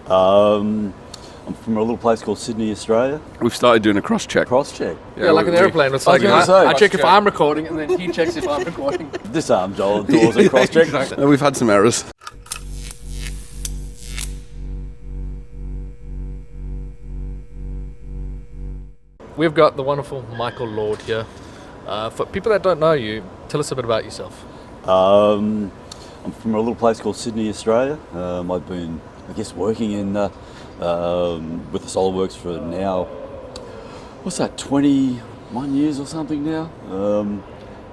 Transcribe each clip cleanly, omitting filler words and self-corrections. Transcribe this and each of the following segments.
I'm from a little place called Sydney, Australia. We've started doing a cross-check. Cross-check. Yeah, like an airplane. It's like I check if I'm recording, and then he checks if I'm recording. Disarm Joel doors and cross-check. Exactly. We've had some errors. We've got the wonderful Michael Lord here. For people that don't know you, tell us a bit about yourself. I'm from a little place called Sydney, Australia. I've been, working in with the SOLIDWORKS for now, 21 years or something now.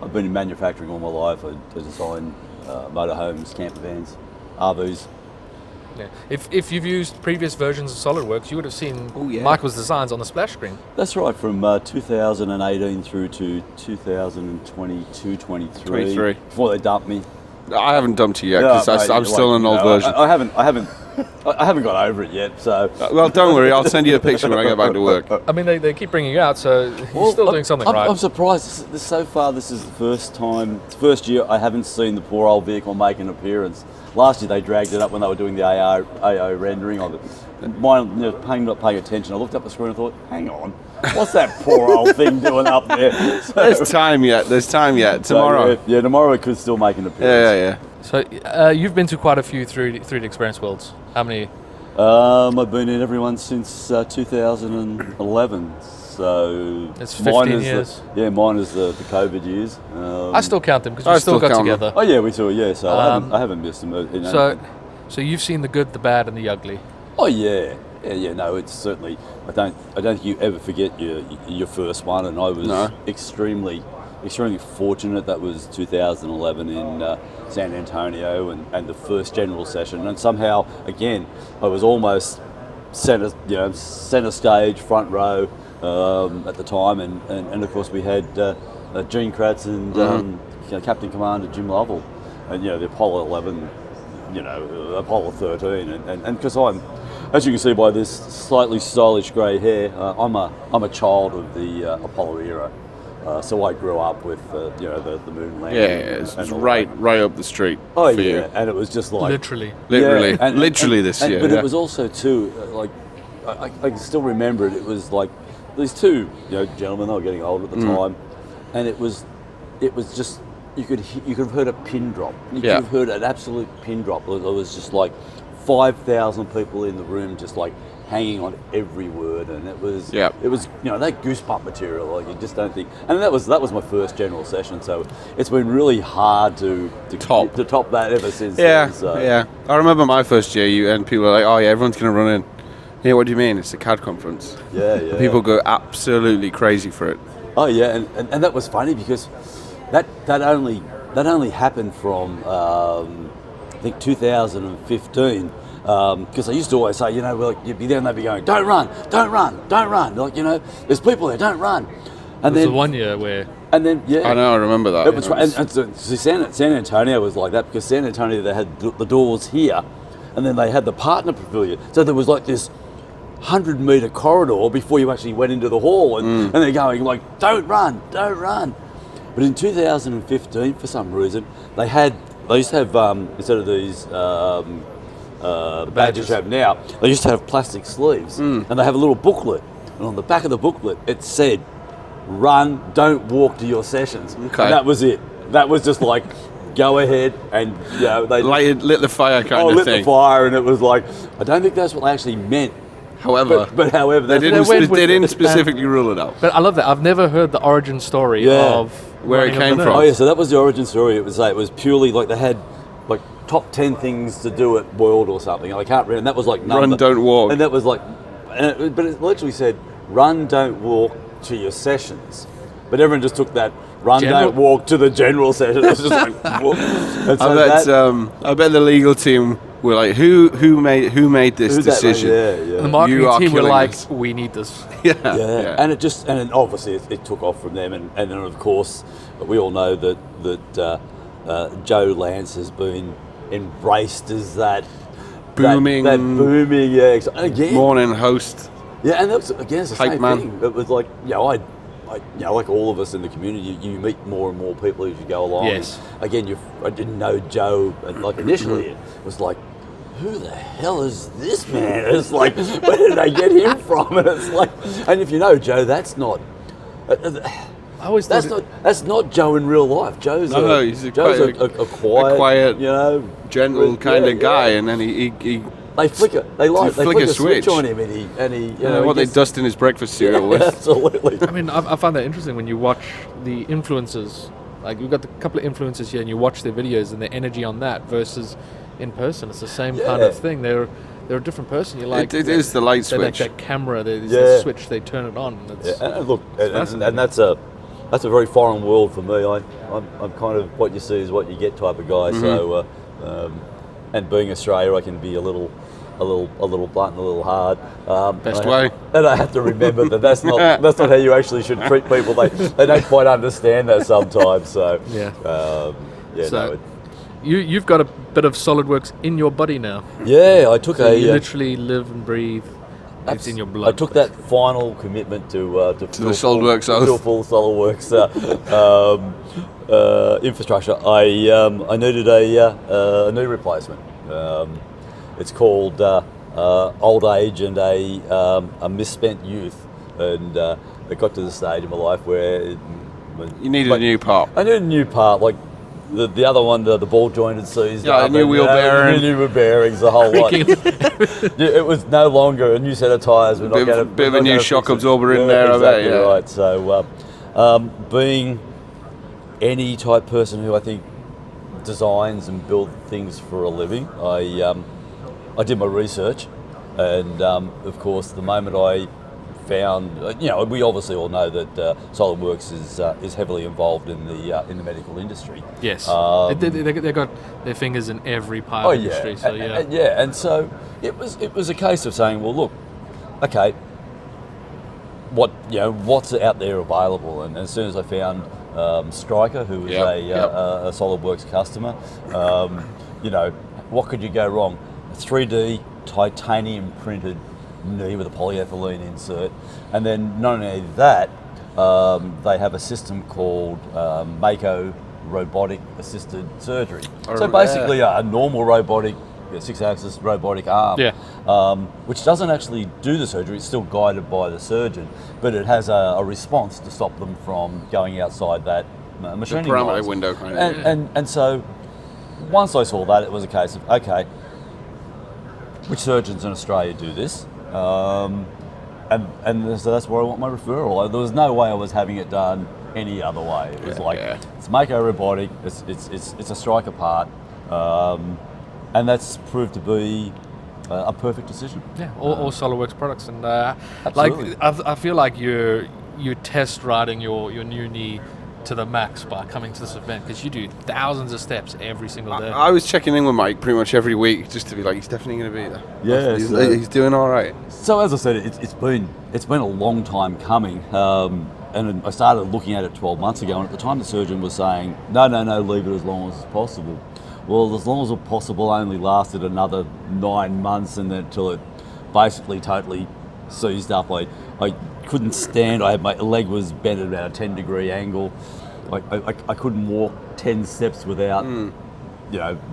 I've been in manufacturing all my life. I design motorhomes, camper vans, RVs. Yeah. If you've used previous versions of SOLIDWORKS, you would have seen Michael's designs on the splash screen. That's right, from 2018 through to 2022, 23. Before they dumped me. I haven't dumped you yet because I'm still in an old version. I haven't got over it yet. So well, don't worry. I'll send you a picture when I get back to work. I mean, they keep bringing you out, so you're still doing something right. I'm surprised. So far, this is the first year I haven't seen the poor old vehicle make an appearance. Last year they dragged it up when they were doing the AO rendering of it. Mine, not paying attention. I looked up the screen and thought, hang on, what's that poor old thing doing up there? So, There's time yet. Tomorrow. So, tomorrow it could still make an appearance. Yeah. So you've been to quite a few 3D Experience Worlds. How many? I've been in everyone since 2011. So it's 15 years. Mine is the COVID years. I still count them because we still got together. Oh yeah, we still So I haven't missed them. So you've seen the good, the bad, and the ugly. Oh yeah. No, it's certainly. I don't think you ever forget your first one, and I was extremely fortunate. That was 2011 in San Antonio, and the first general session, and somehow again I was almost center stage, front row at the time, and of course we had Gene Kratz and Captain Commander Jim Lovell, and the Apollo 11, Apollo 13, and because I'm, as you can see by this slightly stylish grey hair, I'm a child of the Apollo era. So I grew up with the moon landing. Yeah, it's right up the street. Oh for yeah, you. and it was just like literally this year. But it was also too I can still remember it. It was like these two gentlemen. They were getting old at the time, and it was just you could have heard a pin drop. You could have heard an absolute pin drop. It was just like 5,000 people in the room, just like hanging on every word, and it was that goosebump material. Like you just don't think, and that was my first general session, so it's been really hard to top that ever since. Yeah. I remember my first year, and people were like, "Oh yeah, everyone's going to run in." Yeah, what do you mean? It's a CAD conference. Yeah. People go absolutely crazy for it. Oh yeah, and that was funny because that only happened from I think 2015. Because I used to always say, you'd be there and they'd be going, don't run. Like, there's people there, don't run. And then the 1 year where... And then, I know, I remember that. It was, and so San Antonio was like that, because San Antonio, they had the doors here, and then they had the partner pavilion. So there was like this 100-metre corridor before you actually went into the hall, and they're going like, don't run. But in 2015, for some reason, they used to have, instead of these... the badges you have now, they used to have plastic sleeves, and they have a little booklet, and on the back of the booklet it said, run, don't walk to your sessions. Okay. And that was it. That was just like, go ahead, and they lit the fire kind of lit thing. The fire, and it was like, I don't think that's what they actually meant. However, they didn't specifically rule it out. But I love that. I've never heard the origin story of where it came from. Oh yeah, so that was the origin story. It was purely like they had like top 10 things to do at World or something. I can't remember. And that was like run, don't walk. And that was like, but it literally said, run, don't walk to your sessions. But everyone just took that run, don't walk to the general session. It was just like, walk. So I bet the legal team were like, who made this decision? Yeah. And the marketing team were like, we need this. Yeah. And then obviously it took off from them. And then of course we all know that Joe Lance has been embraced as that booming, again, morning host. Yeah, and that was, again, it's the same man. thing. It was like, I like all of us in the community, you meet more and more people as you go along. Yes. And again, I didn't know Joe, and like initially it was like, who the hell is this man? It's like, where did they get him from? And it's like, and if you know Joe, that's not. I always thought That's not Joe in real life. Joe's he's a quiet, you know, gentle kind of guy, and then he they flick a switch on him, and he you know, they dust in his breakfast cereal with. Absolutely. I mean, I find that interesting when you watch the influencers. Like, you've got a couple of influencers here, and you watch their videos and the energy on that versus in person. It's the same kind of thing. They're a different person. You like it is the light switch. That camera, there's a switch. They turn it on. And look, and that's a very foreign world for me. I'm kind of what you see is what you get type of guy. So, and being Australia, I can be a little blunt and a little hard. Best way. And I have to remember that that's not how you actually should treat people. They don't quite understand that sometimes. So you've got a bit of SOLIDWORKS in your body now. Yeah, I took you literally live and breathe. It's in your blood. I took that final commitment to the SOLIDWORKS full SOLIDWORKS infrastructure. I needed a knee replacement. It's called old age and a misspent youth, and it got to the stage in my life where you needed a new part. I needed a new part, like the other one, the ball jointed seized. Yeah, a new wheel bearing, new bearings, the whole lot. It was no longer a new set of tyres. Bit of a new shock absorber in there. Exactly, I bet. Yeah. Right. So, being any type person who I think designs and builds things for a living, I did my research, and of course, the moment I found, we obviously all know that SOLIDWORKS is heavily involved in the medical industry. Yes, they got their fingers in every part of the industry. So and so it was a case of saying, well, look, okay, what's out there available, and as soon as I found Striker, who was a SOLIDWORKS customer, what could you go wrong? A 3D titanium printed knee with a polyethylene insert, and then not only that, they have a system called Mako robotic assisted surgery. So basically, a normal robotic 6-axis robotic arm, which doesn't actually do the surgery. It's still guided by the surgeon, but it has a response to stop them from going outside that machining parameter lines. window kind of. And so once I saw that, it was a case of, okay, which surgeons in Australia do this? And so that's where I want my referral. There was no way I was having it done any other way. It was it's Mako robotic, it's a Striker part, and that's proved to be a perfect decision. Yeah, all SOLIDWORKS products, and absolutely. I feel like you're test riding your new knee to the max by coming to this event, because you do thousands of steps every single day. I was checking in with Mike pretty much every week just to be like, he's definitely going to be there. Yeah, he's doing all right. So as I said, it's been a long time coming, and I started looking at it 12 months ago, and at the time the surgeon was saying, no, leave it as long as possible. Well, as long as possible only lasted another 9 months, and then until it basically totally seized up. I couldn't stand. My leg was bent at about a 10-degree angle. I couldn't walk 10 steps without,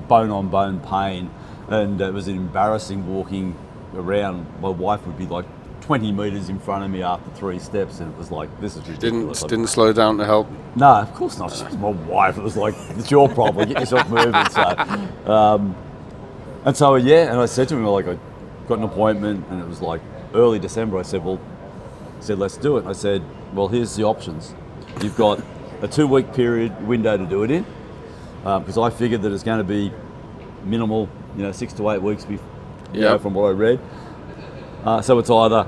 bone-on-bone pain, and it was embarrassing walking around. My wife would be like 20 metres in front of me after 3 steps, and it was like, this is ridiculous. Didn't slow down to help? No, of course not. She was my wife. It was like, it's your problem. Get yourself moving. So, and I said to him, I got an appointment, and it was like early December. I said, let's do it. I said, well, here's the options. You've got a 2-week period window to do it in, because I figured that it's going to be minimal, 6 to 8 weeks from what I read. So it's either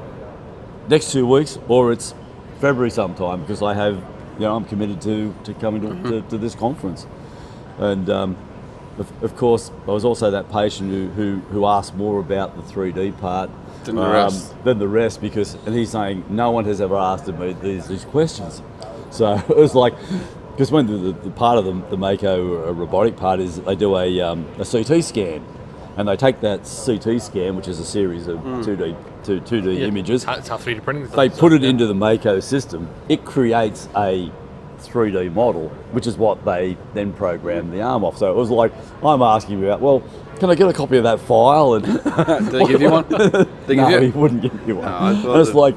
next 2 weeks or it's February sometime, because I have, I'm committed to coming to this conference. And of course, I was also that patient who asked more about the 3D part than the rest, and he's saying no one has ever asked me these questions. So it was like, because when the part of the Mako robotic part is they do a CT scan, and they take that CT scan, which is a series of 2D images. It's how 3D printing is done. They put it into the Mako system. It creates a 3D model, which is what they then programmed the arm off. So it was like, I'm asking you about, well, can I get a copy of that file? And Did they give you one? No, he wouldn't give you one. No, I thought and it's like,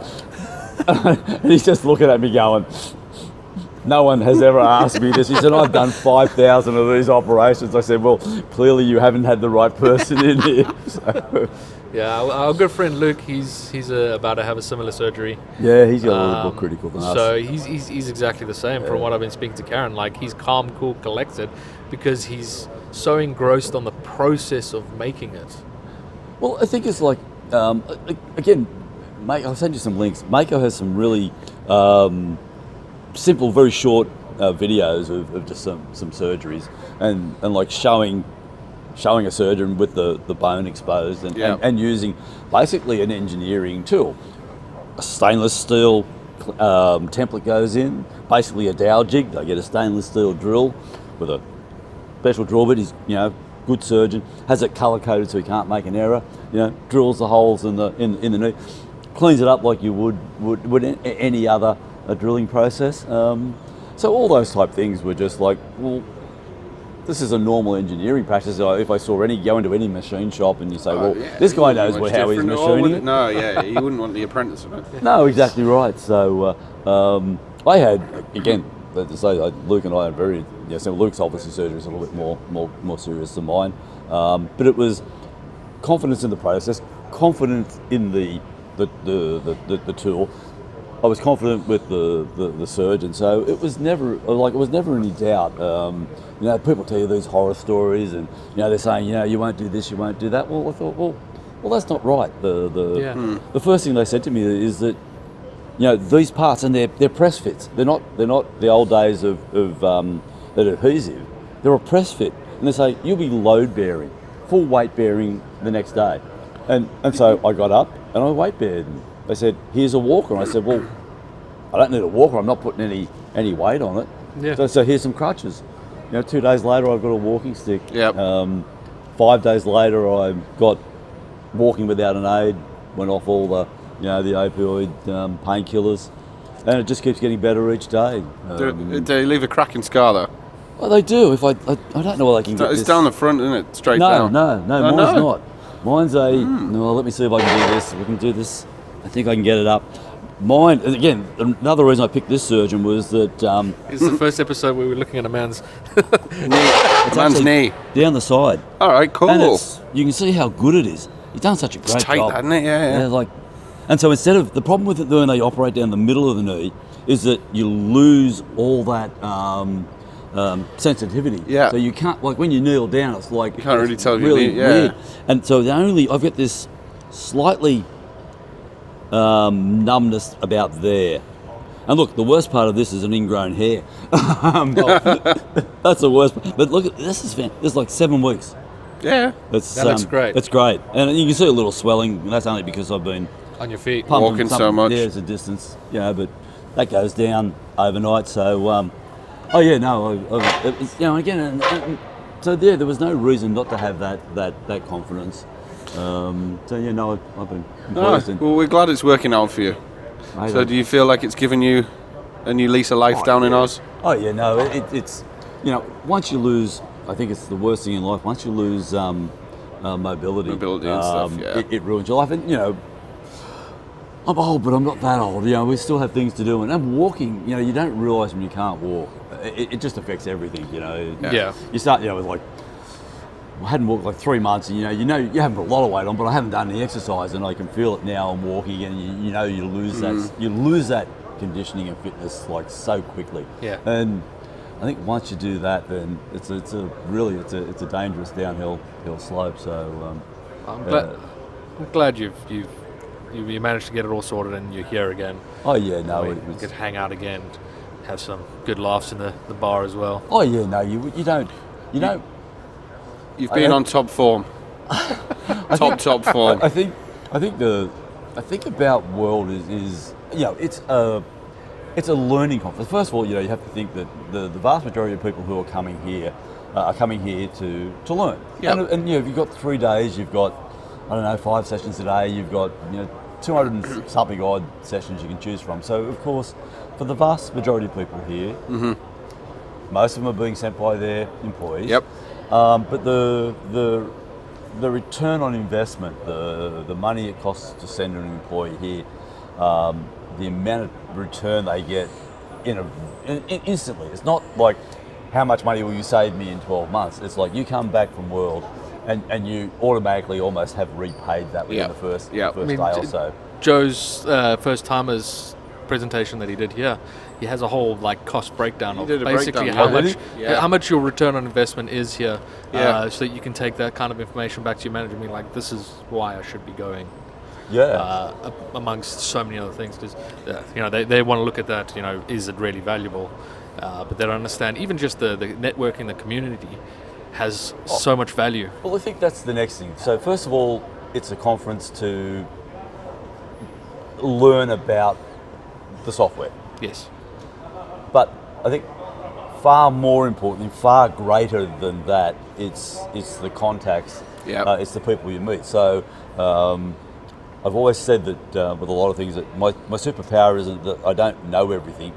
and he's just looking at me going, no one has ever asked me this. He said, I've done 5,000 of these operations. I said, well, clearly you haven't had the right person in here. So, Yeah, our good friend Luke, he's about to have a similar surgery. yeah, he's got a little more critical than us. So he's exactly the same from what I've been speaking to Karen. Like, he's calm, cool, collected, because he's so engrossed on the process of making it. Well, I think it's like, again, I'll send you some links. Mako has some really simple, very short videos of just some surgeries and like showing a surgeon with the bone exposed and using basically an engineering tool. A stainless steel template goes in, basically a dowel jig. They get a stainless steel drill with a special drill bit. He's, good surgeon, has it color coded so he can't make an error. Drills the holes in the knee, cleans it up like you would any other drilling process. So all those type things were just like, well, this is a normal engineering practice. If I saw go into any machine shop and you say, this guy knows how he's machining it. No, you wouldn't want the apprentice of it. No, exactly right. So I had, again, to say, Luke and I had very, so Luke's obviously surgery is a little bit more serious than mine. But it was confidence in the process, confidence in the tool. I was confident with the surgeon, so it was never any doubt. People tell you these horror stories, and they're saying, you won't do this, you won't do that. Well, I thought, well, that's not right. The first thing they said to me is that these parts, and they're press fits. They're not the old days of that adhesive. They're a press fit, and they say you'll be load bearing, full weight bearing the next day, and so I got up and I weight bared. They said, here's a walker. And I said, well, I don't need a walker. I'm not putting any weight on it. Yeah. So here's some crutches. 2 days later, I've got a walking stick. Yep. 5 days later, I got walking without an aid, went off all the opioid painkillers, and it just keeps getting better each day. Do they leave a cracking scar though? Well, they do. If I don't know whether I can get It's this. down the front, isn't it? Straight No, down. mine's not. Mine's a. No, let me see if I can do this. We can do this. I think I can get it up. Mine, again, another reason I picked this surgeon was that It's the first episode where we're looking at a man's Man's knee. down the side. All right, cool. And you can see how good it is. He's done such a great It's tight, job. hasn't it? Yeah. And so instead of the problem with it when they operate down the middle of the knee is that you lose all that sensitivity. Yeah. So you can't, like when you kneel down, it's like You can't really tell your really knee, yeah. weird. And so I've got this slightly numbness about there. And look, the worst part of this is an ingrown hair. That's the worst part. But look, this is like 7 weeks. Yeah. That looks great. It's great. And you can see a little swelling. And that's only because I've been on your feet. pumping Walking so something. much. Yeah, it's a distance. But that goes down overnight. So, again, so there was no reason not to have that confidence. I've been impressed. Well, we're glad it's working out for you. So do you feel like it's given you a new lease of life down in Oz? Oh yeah, no, it's once you lose, I think it's the worst thing in life. Once you lose mobility and stuff, yeah. it ruins your life. And I'm old, but I'm not that old. We still have things to do, and I'm walking. You don't realise when you can't walk. It just affects everything. Yeah. You start, with like. I hadn't walked like 3 months, and you haven't put a lot of weight on, but I haven't done any exercise, and I can feel it now. I'm walking, and you lose that conditioning and fitness like so quickly. Yeah. And I think once you do that, then it's a dangerous downhill slope. So I'm glad you managed to get it all sorted and you're here again. Oh yeah, no, You could hang out again, have some good laughs in the bar as well. Oh yeah, no, you don't. You've been on top form. top form. I think about World is it's a learning conference. First of all, you have to think that the vast majority of people who are coming here to learn. Yeah. And if you've got 3 days, you've got 5 sessions a day. You've got 200 and something odd sessions you can choose from. So, of course, for the vast majority of people here, most of them are being sent by their employees. Yep. But the return on investment, the money it costs to send an employee here, the amount of return they get instantly. It's not like how much money will you save me in 12 months. It's like you come back from World and you automatically almost have repaid that within the first day or so. Joe's first timers presentation that he did here, he has a whole like cost breakdown of basically how much your return on investment is here, so that you can take that kind of information back to your manager and be like, this is why I should be going. Amongst so many other things, because they want to look at that. Is it really valuable? But they don't understand even just the networking, the community has so much value. Well, I think that's the next thing. So first of all, it's a conference to learn about the software. Yes. But I think far more importantly, far greater than that, it's the contacts. It's the people you meet. So I've always said that with a lot of things that my superpower isn't that I don't know everything,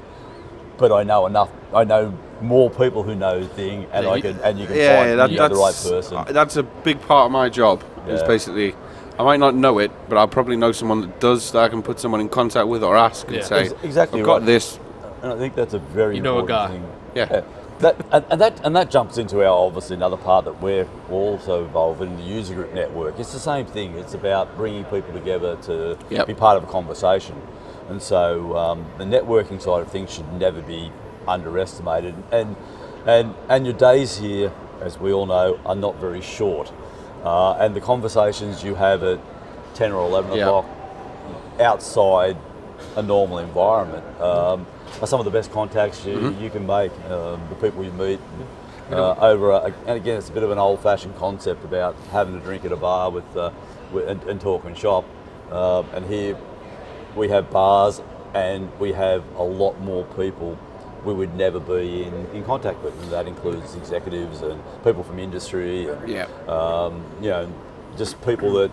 but I know enough. I know more people who know things, and you can find the right person. That's a big part of my job. Is basically, I might not know it, but I'll probably know someone that does, that I can put someone in contact with or ask and say, exactly, I've got this. And I think that's a very important thing. Yeah. That jumps into our obviously another part that we're also involved in, the user group network. It's the same thing. It's about bringing people together to be part of a conversation. And so the networking side of things should never be underestimated. And your days here, as we all know, are not very short. And the conversations you have at 10 or 11 o'clock outside a normal environment are some of the best contacts you can make. The people you meet and again, it's a bit of an old-fashioned concept about having a drink at a bar and talk and shop. And here we have bars, and we have a lot more people we would never be in contact with, and that includes executives and people from industry, and just people that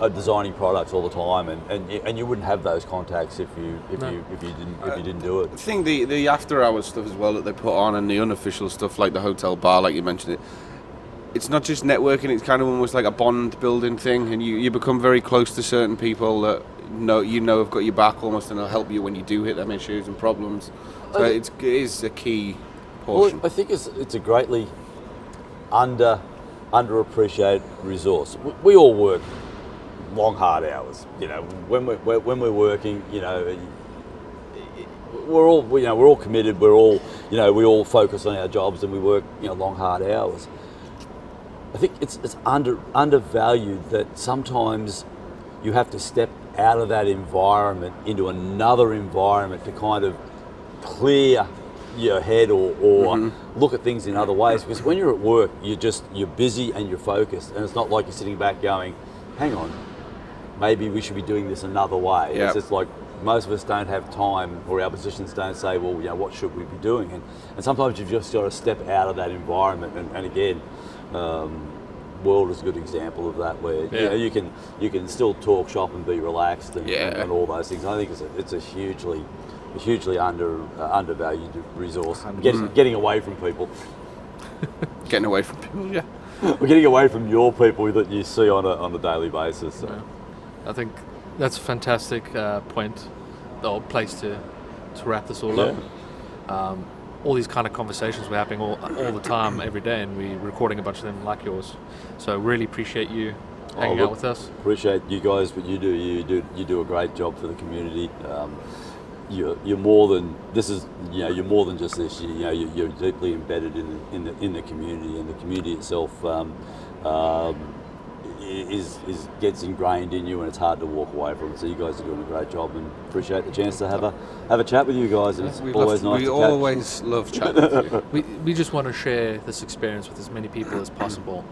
are designing products all the time, and you wouldn't have those contacts if you didn't do it. I think the after hours stuff as well that they put on, and the unofficial stuff like the hotel bar, like you mentioned it. It's not just networking; it's kind of almost like a bond building thing, and you become very close to certain people that have got your back almost, and they'll help you when you do hit them issues and problems. So it is a key portion. Well, I think it's a greatly underappreciated resource. We all work long, hard hours. When we're working, we're all committed. We're all we all focus on our jobs, and we work long, hard hours. I think it's undervalued that sometimes you have to step out of that environment into another environment to kind of clear your head or look at things in other ways. Because when you're at work, you're busy and you're focused, and it's not like you're sitting back going, hang on, maybe we should be doing this another way. It's just like most of us don't have time, or our positions don't say, well, what should we be doing? And sometimes you've just got to step out of that environment. And again, World is a good example of that, where you can still talk shop and be relaxed and all those things. I think it's a hugely undervalued resource. Getting away from people. Getting away from people, yeah. We're getting away from your people that you see on a daily basis. So. Yeah. I think that's a fantastic point, or place to wrap this all up. All these kind of conversations were happening all the time, every day, and we're recording a bunch of them like yours. So really appreciate you hanging out with us. Appreciate you guys, what you do. You do a great job for the community. You're more than this is. You're more than just this. You're deeply embedded in the community, and the community itself gets ingrained in you, and it's hard to walk away from it. So you guys are doing a great job, and appreciate the chance to have a chat with you guys. And it's always nice. We always love chatting with you. We just want to share this experience with as many people as possible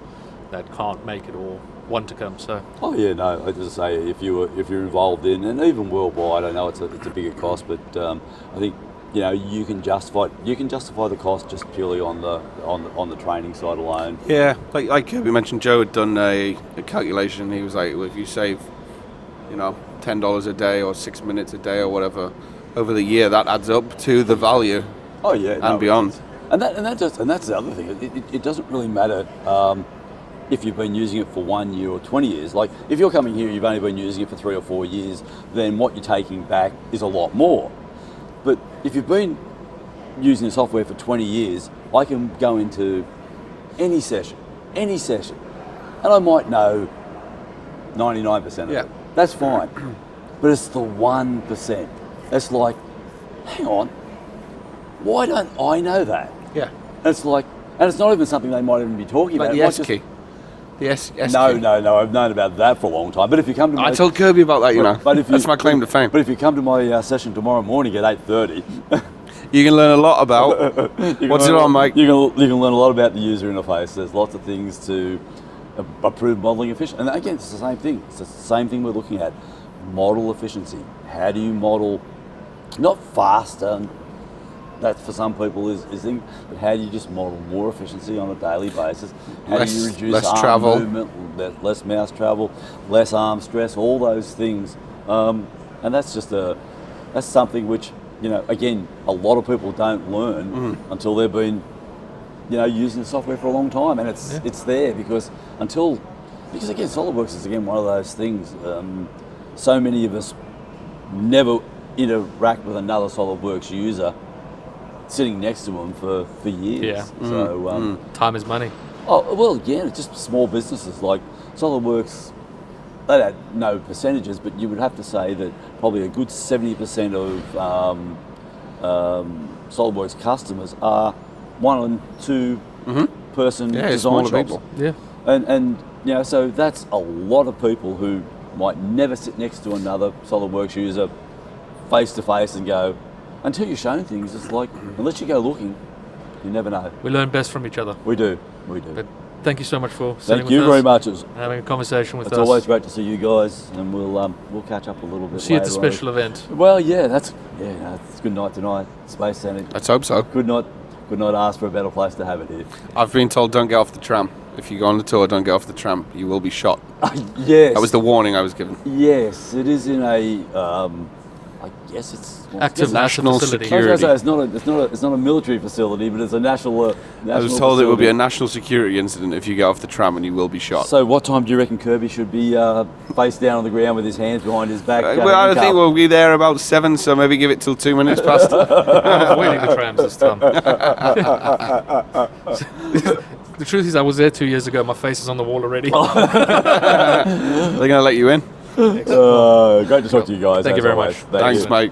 that can't make it or want to come. So. Oh yeah, no. I just say if you're involved in, and even worldwide, I know it's a bigger cost, but I think you can justify the cost just purely on the training side alone. Yeah, like we mentioned, Joe had done a calculation. He was like, well, if you save $10 a day or 6 minutes a day or whatever, over the year, that adds up to the value. Oh yeah, and beyond. And that's the other thing. It doesn't really matter if you've been using it for 1 year or 20 years. Like if you're coming here, you've only been using it for 3 or 4 years, then what you're taking back is a lot more. But if you've been using the software for 20 years, I can go into any session, and I might know 99% of it. That's fine. But it's the 1%. It's like, hang on, why don't I know that? Yeah. And it's like, and it's not even something they might even be talking Like about. the S key. The S key. No, I've known about that for a long time. But if you come to I told Kirby about that, But if that's my claim to fame. But if you come to my session tomorrow morning at 8:30, you can learn a lot about what's it on, Mike. You can learn a lot about the user interface. There's lots of things to improve modelling efficiency. And again, it's the same thing. It's the same thing we're looking at. Model efficiency. How do you model, not faster, that for some people is thing, but how do you just model more efficiency on a daily basis? How do you reduce less arm travel. movement, less mouse travel, less arm stress, all those things. And that's something which, again, a lot of people don't learn until they've been, using the software for a long time, and it's there because again, SOLIDWORKS is again one of those things. So many of us never interact with another SOLIDWORKS user sitting next to them for years. Yeah. So time is money. Oh well, yeah. It's just small businesses like SOLIDWORKS. They don't know percentages, but you would have to say that probably a good 70% of SOLIDWORKS customers are 1 and 2 person design shops. People. Yeah. And so that's a lot of people who might never sit next to another SOLIDWORKS user face to face and go, until you're shown things, it's like, unless you go looking, you never know. We learn best from each other. We do. But thank you so much for sitting Thank you with very us much. and having a conversation with us. It's always great to see you guys, and we'll catch up a little bit See you at the later special event. Well, it's a good night tonight. Space Center. Let's hope so. Could not ask for a better place to have it here. I've been told don't get off the tram. If you go on the tour, don't get off the tram. You will be shot. Yes. That was the warning I was given. Yes, it is in a. I guess it's active national facility. security. I was going to say it's not a military facility, but it's a national. I was told it would be a national security incident if you get off the tram and you will be shot. So, what time do you reckon Kirby should be face down on the ground with his hands behind his back? I think we'll be there about 7, so maybe give it till 2 minutes past. I'm avoiding the trams this time. The truth is, I was there 2 years ago. My face is on the wall already. They're going to let you in. Great to talk to you guys. Thank you very much. Thanks, mate.